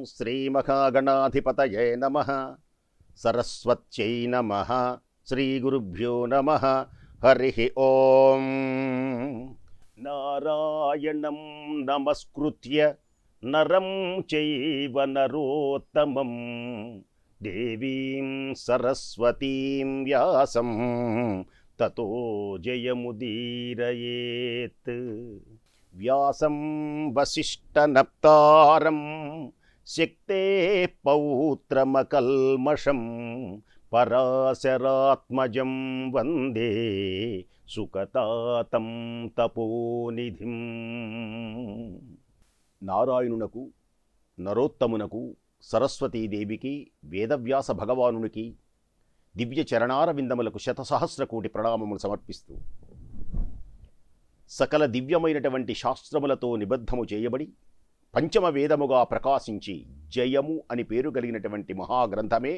శ్రీమహాగణాధిపతయే నమః. సరస్వత్యై నమః. శ్రీగురుభ్యో నమః. హరి ఓం. నారాయణం నమస్కృత్య నరం చైవ నరోత్తమం దేవీం సరస్వతీం వ్యాసం తతో జయముదీరయేత్. వ్యాసం వసిష్ఠనప్తారం శక్తే పౌత్రమకల్మషం పరాశరాత్మజం వందే సుకతాతం తపోనిధిం. నారాయణునకు, నరోత్తమునకు, సరస్వతీదేవికి, వేదవ్యాస భగవానునికి దివ్య చరణారవిందములకు శతసహస్రకోటి ప్రణామములు సమర్పిస్తూ, సకల దివ్యమైనటువంటి శాస్త్రములతో నిబద్ధము చేయబడి పంచమ వేదముగా ప్రకాశించి జయము అని పేరు కలిగినటువంటి మహాగ్రంథమే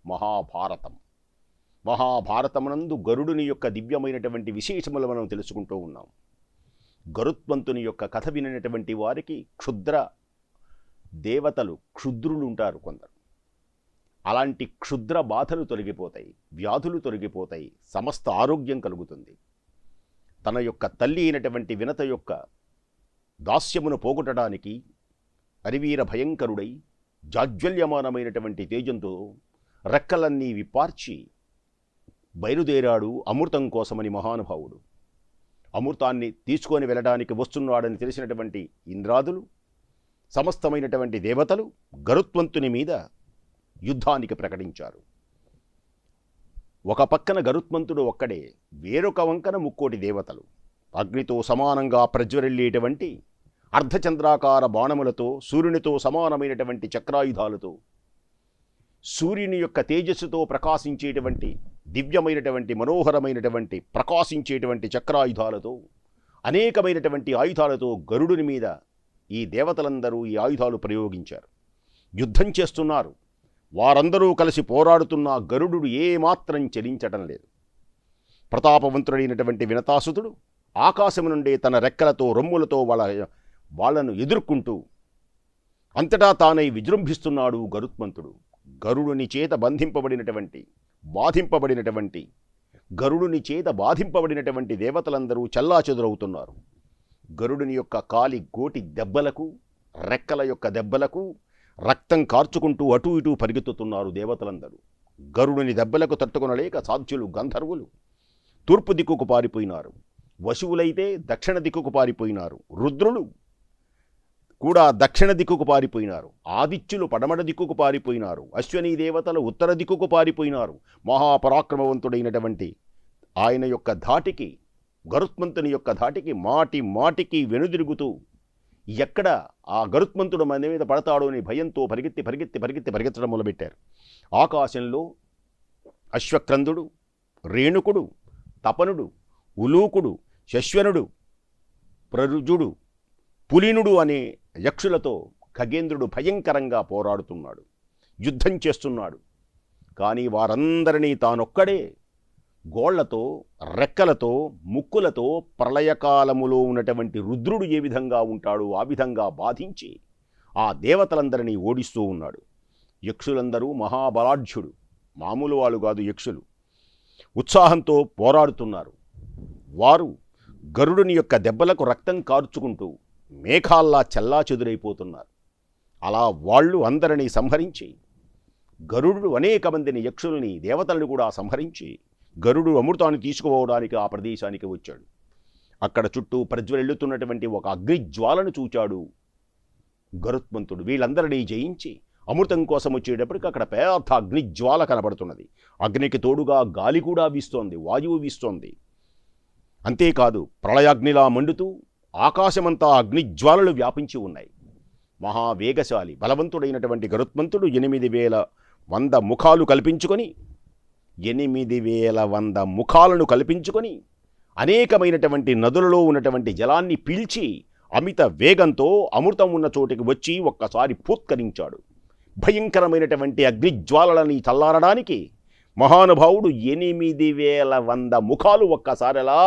మహాభారతం. మహాభారతమునందు గరుడుని యొక్క దివ్యమైనటువంటి విశేషములు మనం తెలుసుకుంటూ ఉన్నాం. గరుత్మంతుని యొక్క కథ వినినటువంటి వారికి క్షుద్ర దేవతలు, క్షుద్రులు ఉంటారు కొందరు. అలాంటి క్షుద్ర బాధలు తొలగిపోతాయి, వ్యాధులు తొలగిపోతాయి, సమస్త ఆరోగ్యం కలుగుతుంది. తన యొక్క తల్లి అయినటువంటి వినత యొక్క దాస్యమును పోగొట్టడానికి అరివీర భయంకరుడై జాజ్వల్యమానమైనటువంటి తేజంతో రెక్కలన్నీ విప్పార్చి బయలుదేరాడు అమృతం కోసమని మహానుభావుడు. అమృతాన్ని తీసుకొని వెళ్ళడానికి వస్తున్నాడని తెలిసినటువంటి ఇంద్రాదులు, సమస్తమైనటువంటి దేవతలు గరుత్మంతుని మీద యుద్ధానికి ప్రకటించారు. ఒక పక్కన గరుత్మంతుడు ఒక్కడే, వేరొక వంకన ముక్కోటి దేవతలు అగ్నితో సమానంగా ప్రజ్వరిల్లేటువంటి అర్ధచంద్రాకార బాణములతో, సూర్యునితో సమానమైనటువంటి చక్రాయుధాలతో, సూర్యుని యొక్క తేజస్సుతో ప్రకాశించేటువంటి దివ్యమైనటువంటి మనోహరమైనటువంటి ప్రకాశించేటువంటి చక్రాయుధాలతో, అనేకమైనటువంటి ఆయుధాలతో గరుడుని మీద ఈ దేవతలందరూ ఈ ఆయుధాలు ప్రయోగించారు. యుద్ధం చేస్తున్నారు. వారందరూ కలిసి పోరాడుతున్న గరుడు ఏమాత్రం చలించటం లేదు. ప్రతాపవంతుడైనటువంటి వినతాసుతుడు ఆకాశం నుండే తన రెక్కలతో, రొమ్ములతో వాళ్లను ఎదుర్కొంటూ అంతటా తానై విజృంభిస్తున్నాడు గరుత్మంతుడు. గరుడుని చేత బాధింపబడినటువంటి దేవతలందరూ చల్లాచెదురవుతున్నారు. గరుడుని యొక్క కాలి గోటి దెబ్బలకు, రెక్కల యొక్క దెబ్బలకు రక్తం కార్చుకుంటూ అటూ ఇటూ పరిగెత్తుతున్నారు దేవతలందరూ. గరుడుని దెబ్బలకు తట్టుకొనలేక సాధ్యులు, గంధర్వులు తూర్పు దిక్కుకు పారిపోయినారు. వశువులైతే దక్షిణ దిక్కుకు పారిపోయినారు. రుద్రులు కూడా దక్షిణ దిక్కుకు పారిపోయినారు. ఆదిత్యులు పడమట దిక్కుకు పారిపోయినారు. అశ్వనీ దేవతలు ఉత్తర దిక్కుకు పారిపోయినారు. మహాపరాక్రమవంతుడైనటువంటి ఆయన యొక్క ధాటికి, గరుత్మంతుని యొక్క ధాటికి మాటి మాటికి వెనుదిరుగుతూ ఎక్కడ ఆ గరుత్మంతుడు మన మీద పడతాడో అని భయంతో పరిగెత్తడం మొదలుపెట్టారు. ఆకాశంలో అశ్వక్రందుడు, రేణుకుడు, తపనుడు, ఉలూకుడు, శశ్వనుడు, ప్రరుజుడు, పులినుడు అనే యక్షులతో ఖగేంద్రుడు భయంకరంగా పోరాడుతున్నాడు, యుద్ధం చేస్తున్నాడు. కానీ వారందరినీ తానొక్కడే గోళ్లతో, రెక్కలతో, ముక్కులతో ప్రళయకాలములో ఉన్నటువంటి రుద్రుడు ఏ విధంగా ఉంటాడో ఆ విధంగా బాధించి ఆ దేవతలందరినీ ఓడిస్తూ ఉన్నాడు. యక్షులందరూ మహాబలాఢ్యుడు, మామూలు వాళ్ళు కాదు యక్షులు. ఉత్సాహంతో పోరాడుతున్నారు. వారు గరుడుని యొక్క దెబ్బలకు రక్తం కార్చుకుంటూ మేఘాల్లా చెల్లాచెదురైపోతున్నారు. అలా వాళ్ళు అందరినీ సంహరించి, గరుడు అనేక మందిని యక్షుల్ని, దేవతలను కూడా సంహరించి గరుడు అమృతాన్ని తీసుకుపోవడానికి ఆ ప్రదేశానికి వచ్చాడు. అక్కడ చుట్టూ ప్రజ్వలిల్లుతున్నటువంటి ఒక అగ్నిజ్వాలను చూచాడు గరుత్మంతుడు. వీళ్ళందరినీ జయించి అమృతం కోసం వచ్చేటప్పటికి అక్కడ పెద్ద అగ్నిజ్వాల కనబడుతున్నది. అగ్నికి తోడుగా గాలి కూడా వీస్తోంది, వాయువు వీస్తోంది. అంతేకాదు ప్రళయాగ్నిలా మండుతూ ఆకాశమంతా అగ్నిజ్వాలలు వ్యాపించి ఉన్నాయి. మహావేగశాలి బలవంతుడైనటువంటి గరుత్మంతుడు 8100 ముఖాలు కల్పించుకొని 8100 ముఖాలను కల్పించుకొని అనేకమైనటువంటి నదులలో ఉన్నటువంటి జలాన్ని పీల్చి అమిత వేగంతో అమృతం ఉన్న చోటికి వచ్చి ఒక్కసారి పూత్కరించాడు. భయంకరమైనటువంటి అగ్నిజ్వాలలని చల్లారడానికి మహానుభావుడు 8100 ముఖాలు ఒక్కసారిలా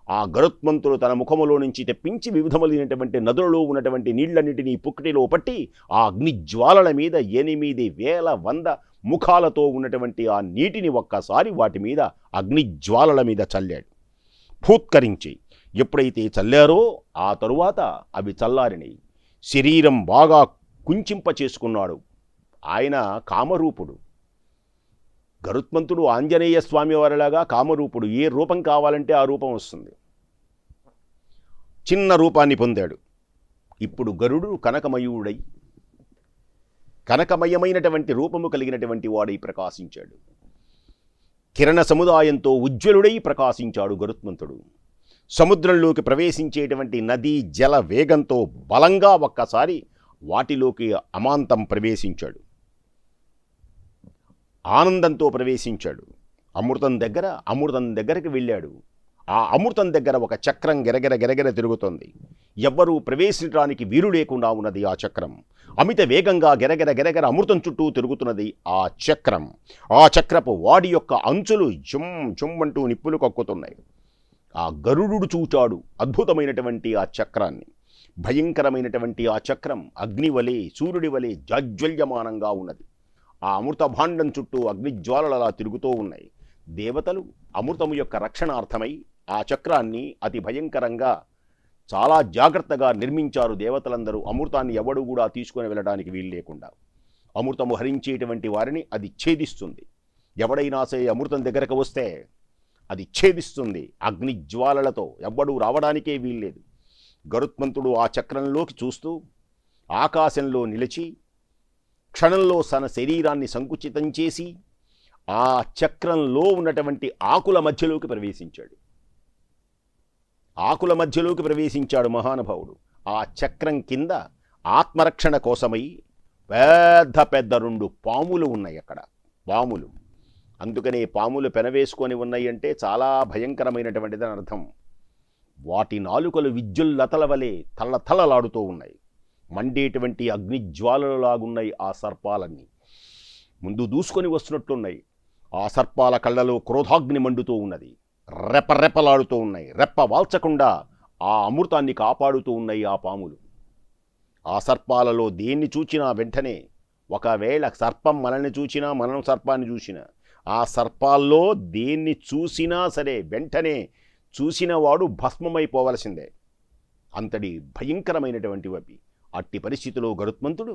ఆ గరుత్మంతుడు తన ముఖములో నుంచి తెప్పించి వివిధములైనటువంటి నదులలో ఉన్నటువంటి నీళ్లన్నిటినీ పుక్కటిలో పట్టి ఆ అగ్నిజ్వాలల మీద 8,000 ముఖాలతో ఉన్నటువంటి ఆ నీటిని ఒక్కసారి వాటి మీద అగ్నిజ్వాలల మీద చల్లాడు. ఫూత్కరించి ఎప్పుడైతే చల్లారో ఆ తరువాత అవి చల్లారినాయి. శరీరం బాగా కుంచింప చేసుకున్నాడు. ఆయన కామరూపుడు. గరుత్మంతుడు ఆంజనేయ స్వామి వారిలాగా కామరూపుడు. ఏ రూపం కావాలంటే ఆ రూపం వస్తుంది. చిన్న రూపాన్ని పొందాడు. ఇప్పుడు గరుడు కనకమయూడై కనకమయమైనటువంటి రూపము కలిగినటువంటి వాడై ప్రకాశించాడు. కిరణ సముదాయంతో ఉజ్వలుడై ప్రకాశించాడు గరుత్మంతుడు. సముద్రంలోకి ప్రవేశించేటువంటి నదీ జల వేగంతో బలంగా ఒక్కసారి వాటిలోకి అమాంతం ప్రవేశించాడు. ఆనందంతో ప్రవేశించాడు. అమృతం దగ్గరికి వెళ్ళాడు. ఆ అమృతం దగ్గర ఒక చక్రం గెరగెర తిరుగుతోంది. ఎవ్వరూ ప్రవేశించడానికి వీలు లేకుండా ఉన్నది ఆ చక్రం. అమిత వేగంగా గెరగెర అమృతం చుట్టూ తిరుగుతున్నది ఆ చక్రం. ఆ చక్రపు వాడి యొక్క అంచులు జుమ్మంటూ నిప్పులు కక్కుతున్నాయి. ఆ గరుడు చూచాడు అద్భుతమైనటువంటి ఆ చక్రాన్ని. భయంకరమైనటువంటి ఆ చక్రం అగ్నివలే సూర్యుడి వలె జాజ్వల్యమానంగా ఉన్నది. ఆ అమృత భాండం చుట్టూ అగ్నిజ్వాలలా తిరుగుతూ ఉన్నాయి. దేవతలు అమృతము యొక్క రక్షణార్థమై ఆ చక్రాన్ని అతి భయంకరంగా చాలా జాగ్రత్తగా నిర్మించారు. దేవతలందరూ అమృతాన్ని ఎవడు కూడా తీసుకొని వెళ్ళడానికి వీలు లేకుండా. అమృతము హరించేటువంటి వారిని అది ఛేదిస్తుంది. ఎవడైనా సరే అమృతం దగ్గరకు వస్తే అది ఛేదిస్తుంది అగ్నిజ్వాలలతో. ఎవ్వడూ రావడానికే వీల్లేదు. గరుత్మంతుడు ఆ చక్రంలోకి చూస్తూ ఆకాశంలో నిలిచి క్షణంలో తన శరీరాన్ని సంకుచితం చేసి ఆ చక్రంలో ఉన్నటువంటి ఆకుల మధ్యలోకి ప్రవేశించాడు మహానుభావుడు. ఆ చక్రం కింద ఆత్మరక్షణ కోసమై పెద్ద 2 పాములు ఉన్నాయి అక్కడ. పాములు, అందుకనే పాములు పెనవేసుకొని ఉన్నాయి అంటే చాలా భయంకరమైనటువంటిదని అర్థం. వాటి నాలుకలు విద్యుల్లతల వలె తల్లతల్లలాడుతూ ఉన్నాయి. మండేటువంటి అగ్నిజ్వాలలాగున్నాయి ఆ సర్పాలన్నీ. ముందు దూసుకొని వస్తున్నట్లున్నాయి. ఆ సర్పాల కళ్ళలో క్రోధాగ్ని మండుతూ ఉన్నది. రెపరెపలాడుతూ ఉన్నాయి. రెప్ప వాల్చకుండా ఆ అమృతాన్ని కాపాడుతూ ఉన్నాయి ఆ పాములు. ఆ సర్పాలలో దేన్ని చూచినా వెంటనే, ఒకవేళ సర్పం మనల్ని చూచినా మనం సర్పాన్ని చూసినా, ఆ సర్పాల్లో దేన్ని చూసినా సరే వెంటనే చూసిన వాడు భస్మమైపోవలసిందే. అంతటి భయంకరమైనటువంటివి. అట్టి పరిస్థితిలో గరుత్మంతుడు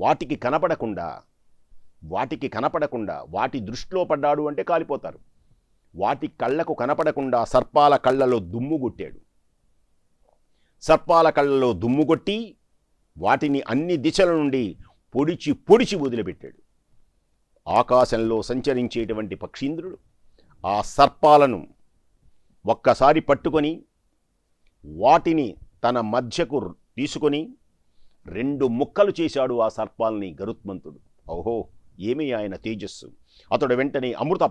వాటికి కనపడకుండా వాటి దృష్టిలో పడ్డాడు అంటే కాలిపోతారు. వాటి కళ్ళకు కనపడకుండా సర్పాల కళ్ళలో దుమ్ముగొట్టాడు. సర్పాల కళ్ళలో దుమ్ముగొట్టి వాటిని అన్ని దిశల నుండి పొడిచి వదిలిపెట్టాడు. ఆకాశంలో సంచరించేటువంటి పక్షీంద్రుడు ఆ సర్పాలను ఒక్కసారి పట్టుకొని వాటిని తన మధ్యకు తీసుకొని 2 ముక్కలు చేశాడు ఆ సర్పాల్ని గరుత్మంతుడు. ఓహో, ఏమి ఆయన తేజస్సు! అతడు వెంటనే అమృత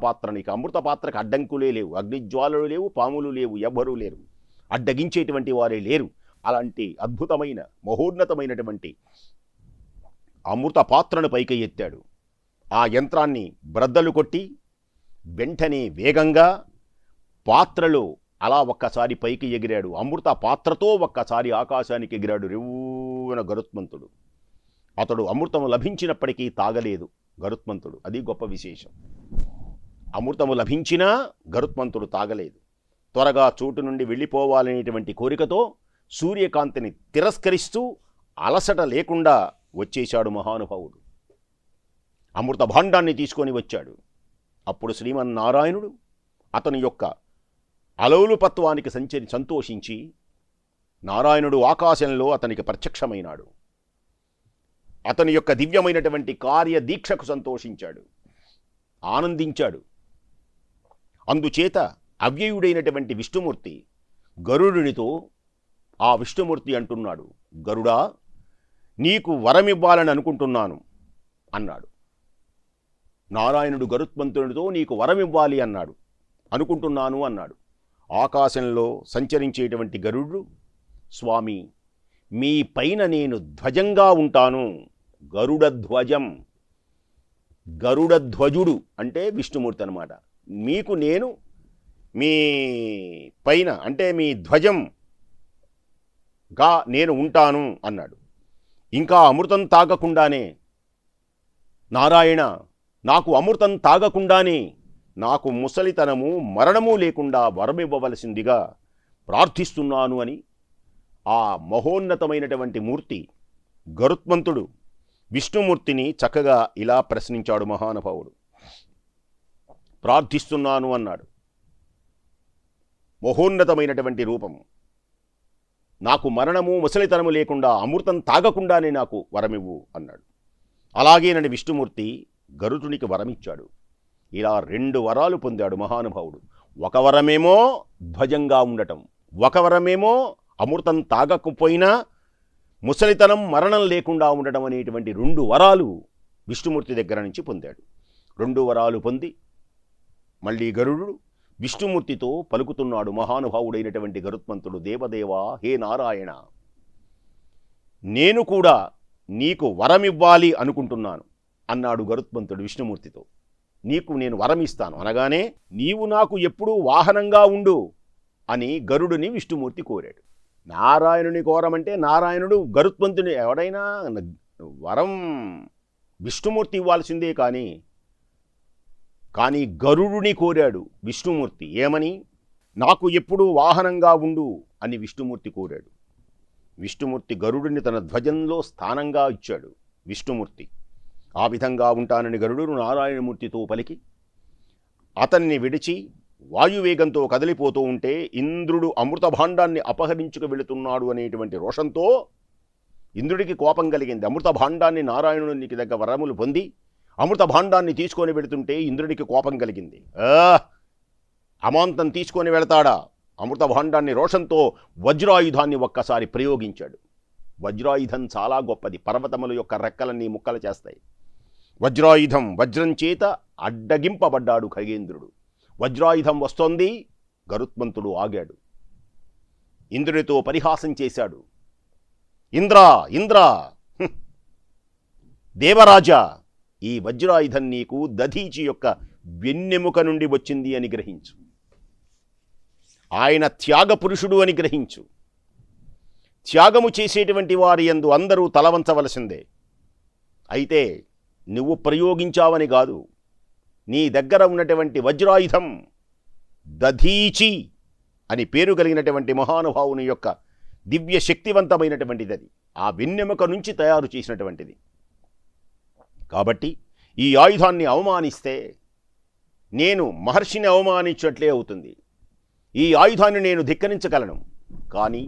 పాత్రకు అడ్డంకులే లేవు. అగ్నిజ్వాలలు లేవు, పాములు లేవు, ఎవ్వరూ లేరు. అడ్డగించేటువంటి వారే లేరు. అలాంటి అద్భుతమైన మహోన్నతమైనటువంటి అమృత పాత్రను పైకి ఎత్తాడు. ఆ యంత్రాన్ని బ్రద్దలు కొట్టి వెంటనే వేగంగా పాత్రలో అలా ఒక్కసారి పైకి ఎగిరాడు. అమృత పాత్రతో ఒక్కసారి ఆకాశానికి ఎగిరాడు రివ్వున గరుత్మంతుడు. అతడు అమృతము లభించినప్పటికీ తాగలేదు గరుత్మంతుడు. అది గొప్ప విశేషం. అమృతము లభించినా గరుత్మంతుడు తాగలేదు. త్వరగా చోటు నుండి వెళ్ళిపోవాలనేటువంటి కోరికతో సూర్యకాంతిని తిరస్కరిస్తూ అలసట లేకుండా వచ్చేశాడు మహానుభావుడు. అమృత భాండాన్ని తీసుకొని వచ్చాడు. అప్పుడు శ్రీమన్నారాయణుడు అతని యొక్క అలౌలుపత్వానికి సంతోషించి నారాయణుడు ఆకాశంలో అతనికి ప్రత్యక్షమైనాడు. అతని యొక్క దివ్యమైనటువంటి కార్యదీక్షకు సంతోషించాడు, ఆనందించాడు. అందుచేత అవ్యయుడైనటువంటి విష్ణుమూర్తి గరుడునితో ఆ విష్ణుమూర్తి అంటున్నాడు, గరుడా, నీకు వరమివ్వాలని అనుకుంటున్నాను అన్నాడు. నారాయణుడు గరుత్మంతునితో నీకు వరమివ్వాలి అన్నాడు. అనుకుంటున్నాను అన్నాడు. ఆకాశంలో సంచరించేటువంటి గరుడు, స్వామి, మీ పైన నేను ధ్వజంగా ఉంటాను. గరుడధ్వజం. గరుడధ్వజుడు అంటే విష్ణుమూర్తి అన్నమాట. మీకు నేను మీ పైన అంటే మీ ధ్వజంగా నేను ఉంటాను అన్నాడు. ఇంకా అమృతం తాగకుండానే, నారాయణ నాకు అమృతం తాగకుండానే నాకు ముసలితనము మరణము లేకుండా వరమివ్వవలసిందిగా ప్రార్థిస్తున్నాను అని ఆ మహోన్నతమైనటువంటి మూర్తి గరుత్మంతుడు విష్ణుమూర్తిని చక్కగా ఇలా ప్రశ్నించాడు మహానుభావుడు. ప్రార్థిస్తున్నాను అన్నాడు. మహోన్నతమైనటువంటి రూపము, నాకు మరణము ముసలితనము లేకుండా అమృతం తాగకుండానే నాకు వరమివ్వు అన్నాడు. అలాగేనని విష్ణుమూర్తి గరుతునికి వరమిచ్చాడు. ఇలా 2 వరాలు పొందాడు మహానుభావుడు. ఒక వరమేమో ధ్వజంగా ఉండటం, ఒక వరమేమో అమృతం తాగకపోయినా ముసలితనం మరణం లేకుండా ఉండటం అనేటువంటి 2 వరాలు విష్ణుమూర్తి దగ్గర నుంచి పొందాడు. 2 వరాలు పొంది మళ్ళీ గరుడు విష్ణుమూర్తితో పలుకుతున్నాడు. మహానుభావుడైనటువంటి గరుత్మంతుడు, దేవదేవా హే నారాయణ, నేను కూడా నీకు వరమివ్వాలి అనుకుంటున్నాను అన్నాడు గరుత్మంతుడు విష్ణుమూర్తితో. నీకు నేను వరమిస్తాను అనగానే, నీవు నాకు ఎప్పుడూ వాహనంగా ఉండు అని గరుడుని విష్ణుమూర్తి కోరాడు. నారాయణుని కోరమంటే నారాయణుడు గరుత్మంతుని, ఎవడైనా వరం విష్ణుమూర్తి ఇవ్వాల్సిందే కానీ గరుడుని కోరాడు విష్ణుమూర్తి. ఏమని? నాకు ఎప్పుడూ వాహనంగా ఉండు అని విష్ణుమూర్తి కోరాడు. విష్ణుమూర్తి గరుడుని తన ధ్వజంలో స్థానంగా ఇచ్చాడు విష్ణుమూర్తి. ఆ విధంగా ఉంటానని గరుడు నారాయణమూర్తితో పలికి అతన్ని విడిచి వాయువేగంతో కదిలిపోతూ ఉంటే, ఇంద్రుడు అమృత భాండాన్ని అపహరించుకు వెళుతున్నాడు అనేటువంటి రోషంతో ఇంద్రుడికి కోపం కలిగింది. అమృత భాండాన్ని నారాయణునికి దగ్గర వరములు పొంది అమృత భాండాన్ని తీసుకొని వెళుతుంటే ఇంద్రుడికి కోపం కలిగింది. అమాంతం తీసుకొని వెళతాడా? అమృత భాండాన్ని రోషంతో వజ్రాయుధాన్ని ఒక్కసారి ప్రయోగించాడు. వజ్రాయుధం చాలా గొప్పది, పర్వతముల యొక్క రెక్కలన్నీ ముక్కలు చేస్తాయి. వజ్రాయుధం, వజ్రం చేత అడ్డగింపబడ్డాడు ఖగేంద్రుడు. వజ్రాయుధం వస్తోంది, గరుత్మంతుడు ఆగాడు. ఇంద్రుడితో పరిహాసం చేశాడు. ఇంద్రా ఇంద్రా, దేవరాజా, ఈ వజ్రాయుధం నీకు దధీచి యొక్క వెన్నెముక నుండి వచ్చింది అని గ్రహించు. ఆయన త్యాగ పురుషుడు అని గ్రహించు. త్యాగము చేసేటువంటి వారి యందు అందరూ తలవంచవలసిందే. అయితే నువ్వు ప్రయోగించావని కాదు, నీ దగ్గర ఉన్నటువంటి వజ్రాయుధం దధీచి అని పేరు కలిగినటువంటి మహానుభావుని యొక్క దివ్య శక్తివంతమైనటువంటిది. అది ఆ వెన్నెముక నుంచి తయారు చేసినటువంటిది. కాబట్టి ఈ ఆయుధాన్ని అవమానిస్తే నేను మహర్షిని అవమానించినట్లే అవుతుంది. ఈ ఆయుధాన్ని నేను ధిక్కరించగలను, కానీ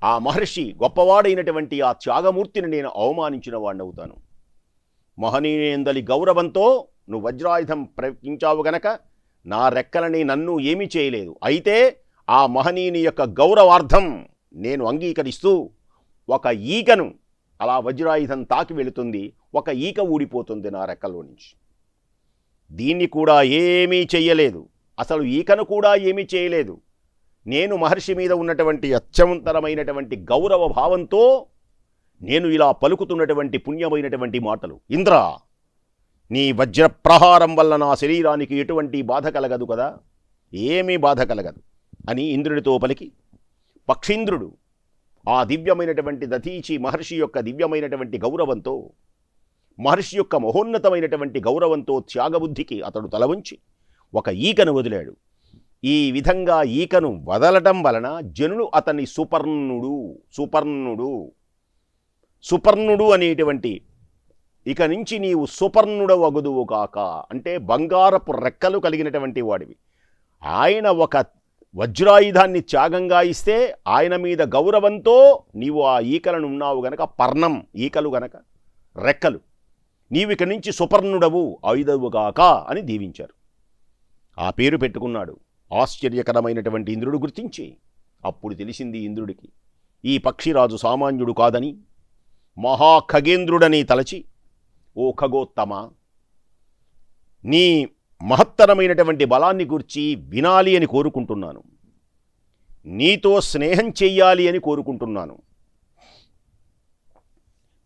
ఆ మహర్షి గొప్పవాడైనటువంటి ఆ త్యాగమూర్తిని నేను అవమానించిన వాడిని అవుతాను. మహనీయందలి గౌరవంతో నువ్వు వజ్రాయుధం ప్రయోగించావు గనక నా రెక్కలని నన్ను ఏమీ చేయలేదు. అయితే ఆ మహనీయుని యొక్క గౌరవార్థం నేను అంగీకరిస్తూ ఒక ఈకను అలా వజ్రాయుధం తాకి వెళుతుంది, ఒక ఈక ఊడిపోతుంది నా రెక్కలో నుంచి. దీన్ని కూడా ఏమీ చెయ్యలేదు, అసలు ఈకను కూడా ఏమీ చేయలేదు. నేను మహర్షి మీద ఉన్నటువంటి అత్యంతరమైనటువంటి గౌరవ భావంతో నేను ఇలా పలుకుతున్నటువంటి పుణ్యమైనటువంటి మాటలు. ఇంద్ర, నీ వజ్రప్రహారం వల్ల నా శరీరానికి ఎటువంటి బాధ కలగదు కదా, ఏమీ బాధ కలగదు అని ఇంద్రుడితో పలికి, పక్షీంద్రుడు ఆ దివ్యమైనటువంటి దధీచి మహర్షి యొక్క దివ్యమైనటువంటి గౌరవంతో, మహర్షి యొక్క మహోన్నతమైనటువంటి గౌరవంతో త్యాగబుద్ధికి అతడు తలవంచి ఒక ఈకను వదిలాడు. ఈ విధంగా ఈకను వదలటం వలన జనులు అతన్ని సుపర్ణుడు అనేటువంటి, ఇక నుంచి నీవు సుపర్ణుడవగుదువు కాక, అంటే బంగారపు రెక్కలు కలిగినటువంటి వాడివి. ఆయన ఒక వజ్రాయుధాన్ని త్యాగంగా ఇస్తే ఆయన మీద గౌరవంతో నీవు ఆ ఈకలను ఉన్నావు గనక, పర్ణం ఈకలు గనక రెక్కలు, నీవు ఇక నుంచి సుపర్ణుడవు ఆయుధవుగాక అని దీవించారు. ఆ పేరు పెట్టుకున్నాడు. ఆశ్చర్యకరమైనటువంటి ఇంద్రుడు గుర్తించి అప్పుడు తెలిసింది ఇంద్రుడికి ఈ పక్షిరాజు సామాన్యుడు కాదని. మహాఖగేంద్రుడని తలచి, ఓ ఖగోత్తమ, నీ మహత్తరమైనటువంటి బలాన్ని గూర్చి వినాలి అని కోరుకుంటున్నాను, నీతో స్నేహం చెయ్యాలి అని కోరుకుంటున్నాను,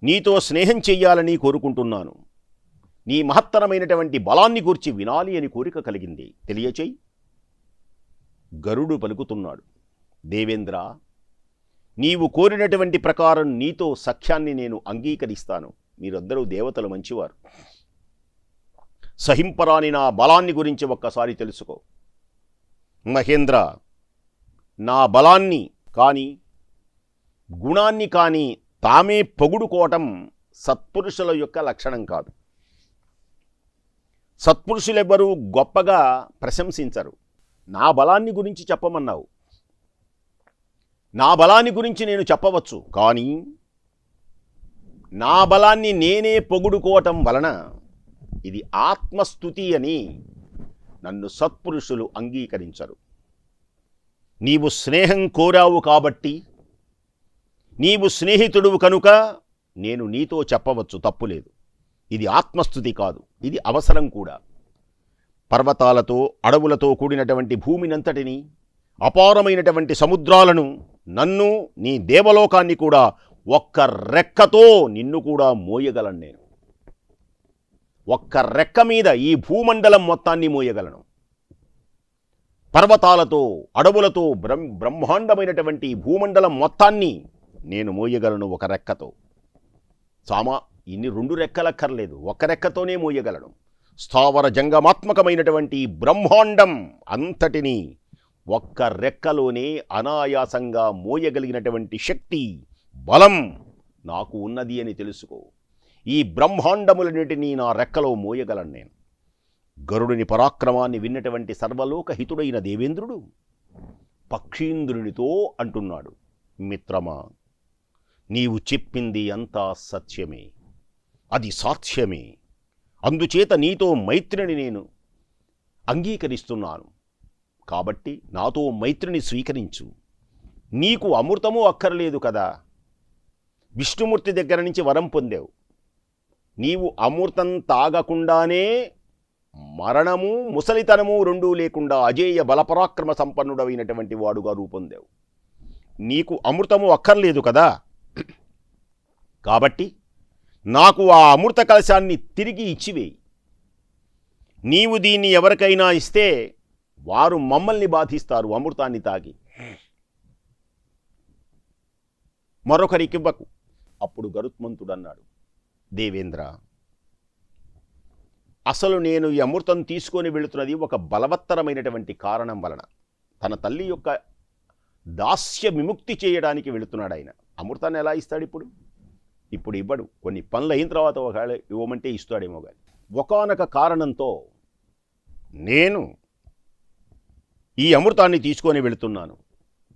నీతో స్నేహం చెయ్యాలని కోరుకుంటున్నాను, నీ మహత్తరమైనటువంటి బలాన్ని గూర్చి వినాలి అని కోరిక కలిగింది, తెలియచేయి. గరుడు పలుకుతున్నాడు, దేవేంద్ర, నీవు కోరినటువంటి ప్రకారం నీతో సఖ్యాన్ని నేను అంగీకరిస్తాను. మీరందరూ దేవతలు, మంచివారు. సహింపరాని నా బలాన్ని గురించి ఒక్కసారి తెలుసుకో. మహేంద్ర, నా బలాన్ని కానీ గుణాన్ని కానీ తామే పొగుడుకోవటం సత్పురుషుల యొక్క లక్షణం కాదు. సత్పురుషులెవ్వరూ గొప్పగా ప్రశంసించరు. నా బలాన్ని గురించి చెప్పమన్నావు. నా బలాన్ని గురించి నేను చెప్పవచ్చు, కానీ నా బలాన్ని నేనే పొగుడుకోవటం వలన ఇది ఆత్మస్తుతి అని నన్ను సత్పురుషులు అంగీకరించరు. నీవు స్నేహం కోరావు కాబట్టి, నీవు స్నేహితుడువు కనుక నేను నీతో చెప్పవచ్చు, తప్పులేదు. ఇది ఆత్మస్తుతి కాదు, ఇది అవసరం కూడా. పర్వతాలతో అడవులతో కూడినటువంటి భూమినంతటిని, అపారమైనటువంటి సముద్రాలను, నన్ను, నీ దేవలోకాన్ని కూడా ఒక్క రెక్కతో నిన్ను కూడా మోయగలను నేను. ఒక్క రెక్క మీద ఈ భూమండలం మొత్తాన్ని మోయగలను. పర్వతాలతో అడవులతో బ్రహ్మాండమైనటువంటి భూమండలం మొత్తాన్ని నేను మోయగలను ఒక రెక్కతో. ఇన్ని 2 రెక్కలక్కర్లేదు, ఒక రెక్కతోనే మోయగలను. స్థావర జంగమాత్మకమైనటువంటి బ్రహ్మాండం అంతటినీ ఒక్క రెక్కలోనే అనాయాసంగా మోయగలిగినటువంటి శక్తి, బలం నాకు ఉన్నది అని తెలుసుకో. ఈ బ్రహ్మాండములన్నిటినీ నా రెక్కలో మోయగలను నేను. గరుడుని పరాక్రమాన్ని విన్నటువంటి సర్వలోక హితుడైన దేవేంద్రుడు పక్షీంద్రునితో అంటున్నాడు, మిత్రమా, నీవు చెప్పింది అంతా సత్యమే, అది సాధ్యమే. అందుచేత నీతో మైత్రిని నేను అంగీకరిస్తున్నాను. కాబట్టి నాతో మైత్రిని స్వీకరించు. నీకు అమృతము అక్కర్లేదు కదా. విష్ణుమూర్తి దగ్గర నుంచి వరం పొందావు. నీవు అమృతం తాగకుండానే మరణము, ముసలితనము 2 లేకుండా అజేయ బలపరాక్రమ సంపన్నుడైనటువంటి వాడుగా రూపొందావు. నీకు అమృతము అక్కర్లేదు కదా. కాబట్టి నాకు ఆ అమృత కలశాన్ని తిరిగి ఇచ్చివేయి. నీవు దీన్ని ఎవరికైనా ఇస్తే వారు మమ్మల్ని బాధిస్తారు అమృతాన్ని తాగి. మరొకరికివ్వకు. అప్పుడు గరుత్మంతుడు అన్నాడు, దేవేంద్ర, అసలు నేను ఈ అమృతం తీసుకొని వెళుతున్నది ఒక బలవత్తరమైనటువంటి కారణం వలన. తన తల్లి యొక్క దాస్య విముక్తి చేయడానికి వెళుతున్నాడు ఆయన. అమృతాన్ని ఎలా ఇస్తాడు ఇప్పుడు ఇవ్వడు. కొన్ని పనులు అయిన తర్వాత ఒకవేళ ఇవ్వమంటే ఇస్తాడేమో. కానీ ఒకానొక కారణంతో నేను ఈ అమృతాన్ని తీసుకొని వెళుతున్నాను.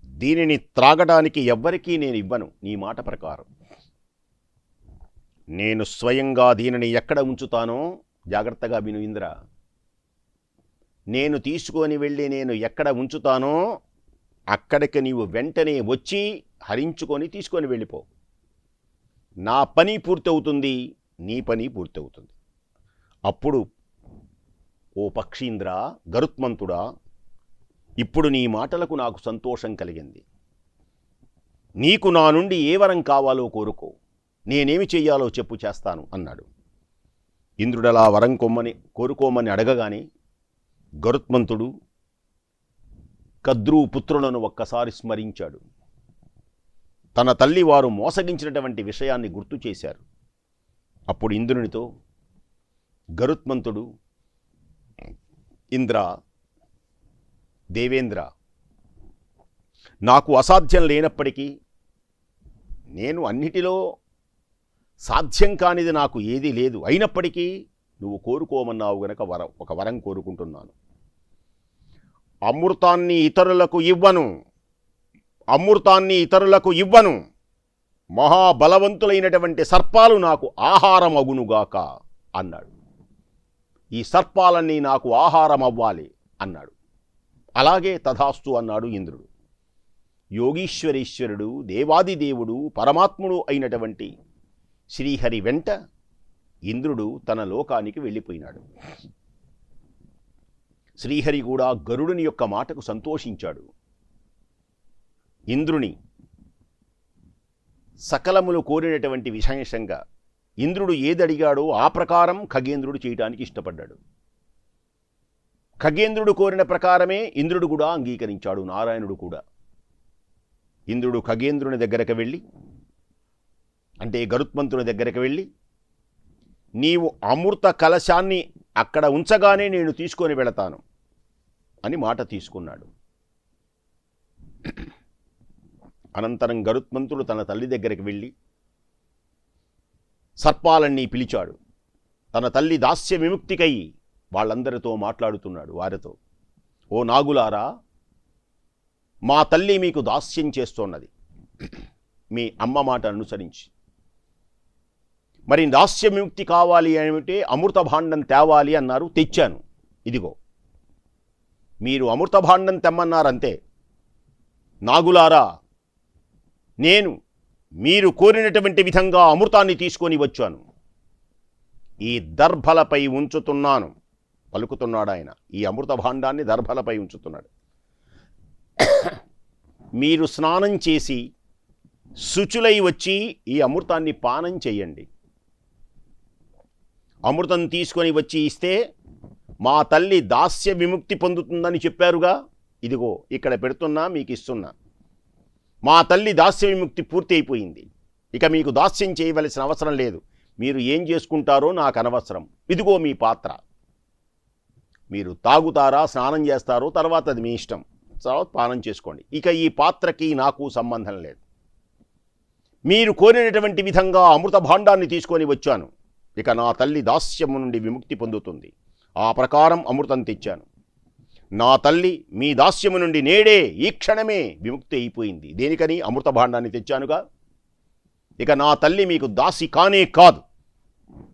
దీనిని త్రాగడానికి ఎవ్వరికీ నేను ఇవ్వను. నీ మాట ప్రకారం నేను స్వయంగా దీనిని ఎక్కడ ఉంచుతానో జాగ్రత్తగా విను ఇంద్ర. నేను తీసుకొని వెళ్ళి నేను ఎక్కడ ఉంచుతానో అక్కడికి నీవు వెంటనే వచ్చి హరించుకొని తీసుకొని వెళ్ళిపో. నా పని పూర్తవుతుంది, నీ పని పూర్తవుతుంది. అప్పుడు ఓ పక్షీంద్ర, గరుత్మంతుడా, ఇప్పుడు నీ మాటలకు నాకు సంతోషం కలిగింది. నీకు నా నుండి ఏ వరం కావాలో కోరుకో, నేనేమి చెయ్యాలో చెప్పు, చేస్తాను అన్నాడు. ఇంద్రుడలా వరం కోరుకోమని అడగగానే గరుత్మంతుడు కద్రు పుత్రులను ఒక్కసారి స్మరించాడు. తన తల్లి వారు మోసగించినటువంటి విషయాన్ని గుర్తు చేశారు. అప్పుడు ఇంద్రునితో గరుత్మంతుడు, ఇంద్ర, దేవేంద్ర, నాకు అసాధ్యం లేనప్పటికీ నేను అన్నిటిలో సాధ్యం కానిది నాకు ఏదీ లేదు. అయినప్పటికీ నువ్వు కోరుకోమన్నావు గనక ఒక వరం కోరుకుంటున్నాను. అమృతాన్ని ఇతరులకు ఇవ్వను, అమృతాన్ని ఇతరులకు ఇవ్వను. మహాబలవంతులైనటువంటి సర్పాలు నాకు ఆహారం అగునుగాక అన్నాడు. ఈ సర్పాలన్నీ నాకు ఆహారం అవ్వాలి అన్నాడు. అలాగే తథాస్తు అన్నాడు ఇంద్రుడు. యోగీశ్వరేశ్వరుడు, దేవాదిదేవుడు, పరమాత్ముడు అయినటువంటి శ్రీహరి వెంట ఇంద్రుడు తన లోకానికి వెళ్ళిపోయినాడు. శ్రీహరి కూడా గరుడుని యొక్క మాటకు సంతోషించాడు. ఇంద్రుని సకలములు కోరినటువంటి విశేషంగా ఇంద్రుడు ఏదడిగాడో ఆ ప్రకారం ఖగేంద్రుడు చేయడానికి ఇష్టపడ్డాడు. ఖగేంద్రుడు కోరిన ప్రకారమే ఇంద్రుడు కూడా అంగీకరించాడు, నారాయణుడు కూడా. ఇంద్రుడు ఖగేంద్రుని దగ్గరకు వెళ్ళి, అంటే గరుత్మంతుని దగ్గరకు వెళ్ళి, నీవు అమృత కలశాన్ని అక్కడ ఉంచగానే నేను తీసుకొని వెళతాను అని మాట తీసుకున్నాడు. అనంతరం గరుత్మంతుడు తన తల్లి దగ్గరికి వెళ్ళి సర్పాలన్నీ పిలిచాడు. తన తల్లి దాస్య విముక్తికై వాళ్ళందరితో మాట్లాడుతున్నాడు. వారితో, ఓ నాగులారా, మా తల్లి మీకు దాస్యం చేస్తున్నది మీ అమ్మ మాట అనుసరించి. మరి దాస్య విముక్తి కావాలి ఏమిటే అమృత భాండం తేవాలి అన్నారు, తెచ్చాను, ఇదిగో. మీరు అమృత భాండం తెమ్మన్నారంతే. నాగులారా, నేను మీరు కోరినటువంటి విధంగా అమృతాన్ని తీసుకొని వచ్చాను. ఈ దర్భలపై ఉంచుతున్నాను, పలుకుతున్నాడు ఆయన. ఈ అమృత భాండాన్ని దర్భలపై ఉంచుతున్నాడు. మీరు స్నానం చేసి శుచులై వచ్చి ఈ అమృతాన్ని పానం చేయండి. అమృతం తీసుకొని వచ్చి ఇస్తే మా తల్లి దాస్య విముక్తి పొందుతుందని చెప్పారుగా, ఇదిగో ఇక్కడ పెడుతున్నా, మీకు ఇస్తున్నా. మా తల్లి దాస్య విముక్తి పూర్తి అయిపోయింది. ఇక మీకు దాస్యం చేయవలసిన అవసరం లేదు. మీరు ఏం చేసుకుంటారో నాకు అనవసరం. ఇదిగో మీ పాత్ర. మీరు తాగుతారా, స్నానం చేస్తారో తర్వాత అది మీ ఇష్టం, తర్వాత పానం చేసుకోండి. ఇక ఈ పాత్రకి నాకు సంబంధం లేదు. మీరు కోరినటువంటి విధంగా అమృత భాండాన్ని తీసుకొని వచ్చాను. ఇక నా తల్లి దాస్యము నుండి విముక్తి పొందుతుంది. ఆ ప్రకారం అమృతం తెచ్చాను. నా తల్లి మీ దాస్యము నుండి నేడే ఈ క్షణమే విముక్తి అయిపోయింది. దేనికని? అమృత భాండాన్ని తెచ్చానుగా. ఇక నా తల్లి మీకు దాసి కానే కాదు,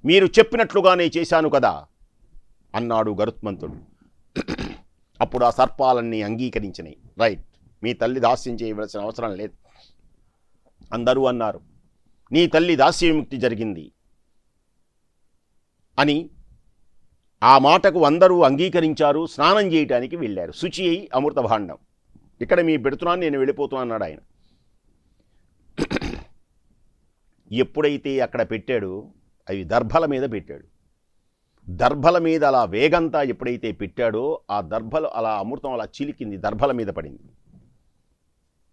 మీరు చెప్పినట్లుగానే చేశాను కదా అన్నాడు గరుత్మంతుడు. అప్పుడు ఆ సర్పాలన్నీ అంగీకరించినాయి. రైట్, మీ తల్లి దాస్యం చేయవలసిన అవసరం లేదు. అందరూ అన్నారు, నీ తల్లి దాస్య విముక్తి జరిగింది అని. ఆ మాటకు అందరూ అంగీకరించారు. స్నానం చేయటానికి వెళ్ళారు. శుచి అయి అమృత భాండం ఇక్కడ మీ పెడుతున్నాను, నేను వెళ్ళిపోతున్నాను అన్నాడు ఆయన. ఎప్పుడైతే అక్కడ పెట్టాడో అవి దర్భల మీద పెట్టాడు. దర్భల మీద అలా వేగంతా ఎప్పుడైతే పెట్టాడో ఆ దర్భలు అలా అమృతం అలా చిలికింది, దర్భల మీద పడింది.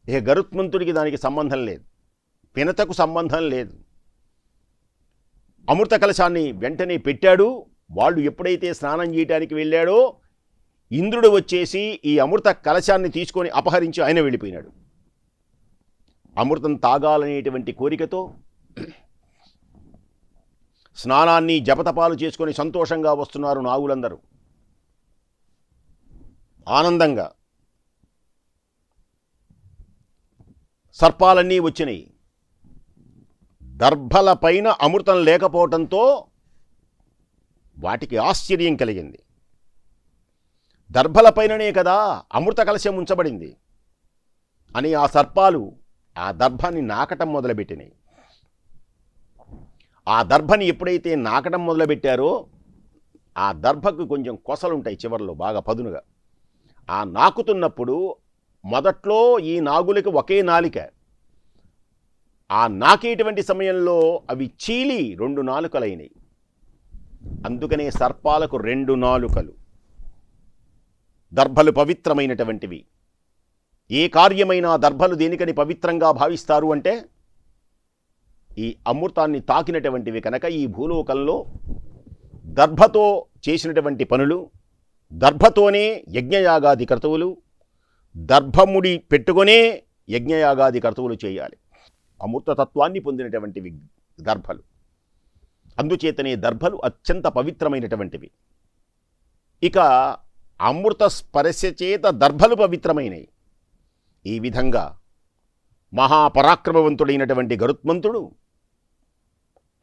ఇక గరుత్మంతుడికి దానికి సంబంధం లేదు, పినతకు సంబంధం లేదు. అమృత కలశాన్ని వెంటనే పెట్టాడు. వాళ్ళు ఎప్పుడైతే స్నానం చేయడానికి వెళ్ళాడో ఇంద్రుడు వచ్చేసి ఈ అమృత కలశాన్ని తీసుకొని అపహరించి ఆయన వెళ్ళిపోయినాడు. అమృతం తాగాలనేటువంటి కోరికతో స్నానాన్ని జపతపాలు చేసుకొని సంతోషంగా వస్తున్నారు నాగులందరూ ఆనందంగా. సర్పాలన్నీ వచ్చినాయి. దర్భల పైన అమృతం లేకపోవటంతో వాటికి ఆశ్చర్యం కలిగింది. దర్భల పైననే కదా అమృత కలశం ఉంచబడింది అని ఆ సర్పాలు ఆ దర్భని నాకటం మొదలుపెట్టినాయి. ఆ దర్భని ఎప్పుడైతే నాకటం మొదలుపెట్టారో ఆ దర్భకు కొంచెం కొసలుంటాయి చివర్లో బాగా పదునుగా. ఆ నాకుతున్నప్పుడు మొదట్లో ఈ నాగులకి ఒకే నాలిక. ఆ నాకేటువంటి సమయంలో అవి చీలి 2 నాలుకలైనవి. అందుకనే సర్పాలకు 2 నాలుకలు. దర్భలు పవిత్రమైనటువంటివి. ఏ కార్యమైనా దర్భలు దేనికని పవిత్రంగా భావిస్తారు అంటే ఈ అమృతాన్ని తాకినటువంటివి కనుక. ఈ భూలోకంలో దర్భతో చేసినటువంటి పనులు, దర్భతోనే యజ్ఞయాగాది కర్తవులు, దర్భముడి పెట్టుకునే యజ్ఞయాగాది కర్తవులు చేయాలి. అమృతతత్వాన్ని పొందినటువంటివి దర్భలు. అందుచేతనే దర్భలు అత్యంత పవిత్రమైనటువంటివి. ఇక అమృత స్పర్శ చేత దర్భలు పవిత్రమైనవి. ఈ విధంగా మహాపరాక్రమవంతుడైనటువంటి గరుత్మంతుడు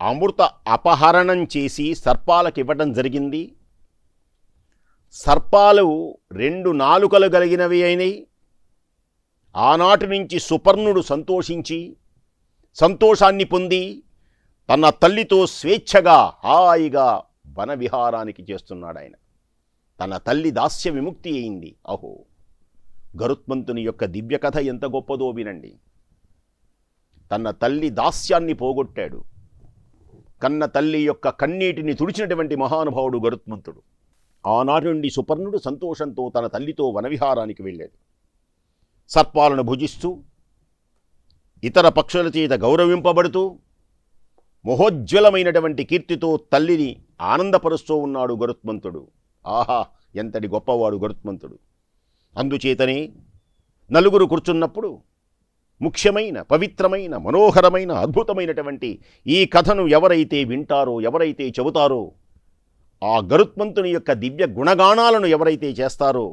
అమృత అపహరణం చేసి సర్పాలకు ఇవ్వడం జరిగింది. సర్పాలు 2 నాలుకలు కలిగినవి అయినాయి. ఆనాటి నుంచి సుపర్ణుడు సంతోషించి సంతోషాన్ని పొంది తన తల్లితో స్వేచ్ఛగా హాయిగా వన విహారానికి చేస్తున్నాడు ఆయన. తన తల్లి దాస్య విముక్తి అయింది. అహో, గరుత్మంతుని యొక్క దివ్య కథ ఎంత గొప్పదో వినండి. తన తల్లి దాస్యాన్ని పోగొట్టాడు. కన్న తల్లి యొక్క కన్నీటిని తుడిచినటువంటి మహానుభావుడు గరుత్మంతుడు. ఆనాటి నుండి సుపర్ణుడు సంతోషంతో తన తల్లితో వనవిహారానికి వెళ్ళాడు. సర్పాలను భుజిస్తూ ఇతర పక్షుల చేత గౌరవింపబడుతూ మహోజ్వలమైనటువంటి కీర్తితో తల్లిని ఆనందపరుస్తూ ఉన్నాడు గరుత్మంతుడు. ఆహా, ఎంతటి గొప్పవాడు గరుత్మంతుడు! అందుచేతనే నలుగురు కూర్చున్నప్పుడు ముఖ్యమైన, పవిత్రమైన, మనోహరమైన, అద్భుతమైనటువంటి ఈ కథను ఎవరైతే వింటారో, ఎవరైతే చెబుతారో, ఆ గరుత్మంతుని యొక్క దివ్య గుణగానాలను ఎవరైతే చేస్తారో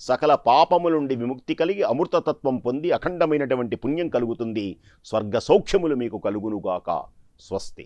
సకల పాపముల నుండి విముక్తి కలిగి అమృతతత్వం పొంది అఖండమైనటువంటి పుణ్యం కలుగుతుంది. స్వర్గ సౌఖ్యములు మీకు కలుగునుగాక. స్వస్తి.